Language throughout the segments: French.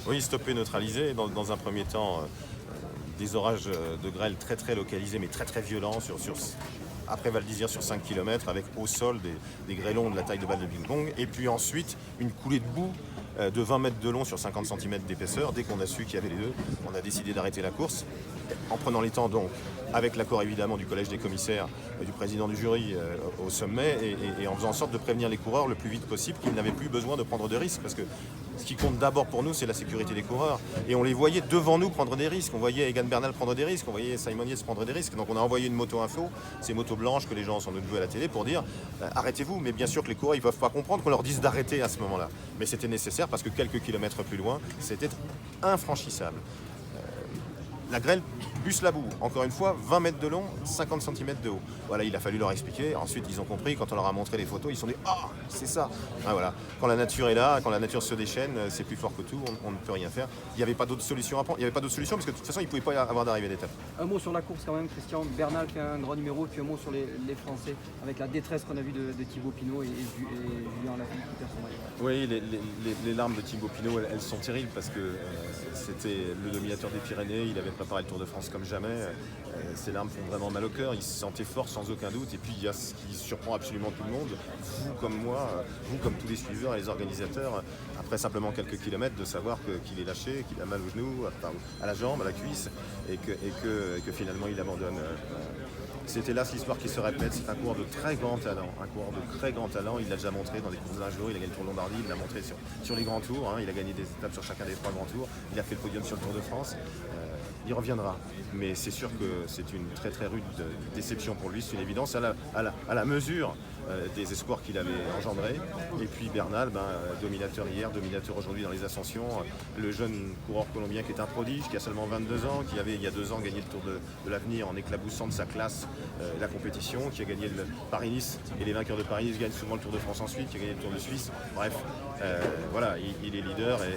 Oui, stopper, neutraliser. Dans un premier temps, des orages de grêle très très localisés, mais très très violents après Val d'Isère sur 5 km, avec au sol des grêlons de la taille de balles de ping-pong. Et puis ensuite, une coulée de boue de 20 mètres de long sur 50 cm d'épaisseur. Dès qu'on a su qu'il y avait les deux, on a décidé d'arrêter la course, en prenant les temps donc, avec l'accord évidemment du collège des commissaires, du président du jury au sommet, et en faisant en sorte de prévenir les coureurs le plus vite possible qu'ils n'avaient plus besoin de prendre de risques. Parce que ce qui compte d'abord pour nous, c'est la sécurité des coureurs. Et on les voyait devant nous prendre des risques. On voyait Egan Bernal prendre des risques, on voyait Simon Yates prendre des risques. Donc on a envoyé une moto info, ces motos blanches que les gens sont devenus à la télé, pour dire arrêtez-vous. Mais bien sûr que les coureurs, ils ne peuvent pas comprendre qu'on leur dise d'arrêter à ce moment-là. Mais c'était nécessaire parce que quelques kilomètres plus loin, c'était infranchissable. La grêle plus la boue, encore une fois, 20 mètres de long, 50 cm de haut. Voilà, il a fallu leur expliquer. Ensuite, ils ont compris, quand on leur a montré les photos, ils se sont dit « Ah, c'est ça !» Voilà. Quand la nature est là, quand la nature se déchaîne, c'est plus fort que tout, on ne peut rien faire. Il n'y avait pas d'autre solution à prendre. Il n'y avait pas d'autre solution parce que de toute façon, il ne pouvait pas y avoir d'arrivée d'étape. Un mot sur la course quand même, Christian. Bernal fait un grand numéro, puis un mot sur les Français, avec la détresse qu'on a vue de Thibaut Pinot et Julien Alaphilippe qui perd son maillot. Oui, les larmes de Thibaut Pinot, elles sont terribles parce que c'était le dominateur des Pyrénées, il avait préparé le Tour de France comme jamais. Ces larmes font vraiment mal au cœur, il se sentait fort sans aucun doute. Et puis il y a ce qui surprend absolument tout le monde, vous comme moi, vous comme tous les suiveurs et les organisateurs, après simplement quelques kilomètres, de savoir qu'il est lâché, qu'il a mal au genou, à la jambe, à la cuisse, et que finalement il abandonne. C'est hélas l'histoire qui se répète, c'est un coureur de très grand talent, il l'a déjà montré dans des courses d'un jour, il a gagné le Tour de Lombardie, il l'a montré sur les grands tours, il a gagné des étapes sur chacun des 3 grands tours, il a fait le podium sur le Tour de France, il reviendra. Mais c'est sûr que c'est une très très rude déception pour lui, c'est une évidence, à la mesure des espoirs qu'il avait engendrés. Et puis Bernal, dominateur hier, dominateur aujourd'hui dans les ascensions, le jeune coureur colombien qui est un prodige, qui a seulement 22 ans, qui avait il y a 2 ans gagné le Tour de l'Avenir en éclaboussant de sa classe la compétition, qui a gagné le Paris-Nice, et les vainqueurs de Paris-Nice gagnent souvent le Tour de France ensuite, qui a gagné le Tour de Suisse. Bref, voilà, il est leader et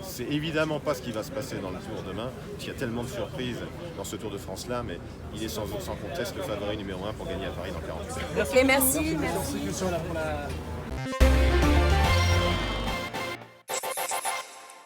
c'est évidemment pas ce qui va se passer dans le Tour demain, parce qu'il y a tellement de surprises dans ce Tour de France-là, mais il est sans conteste le favori numéro 1 pour gagner à Paris dans 40 ans. Ok, merci. Merci.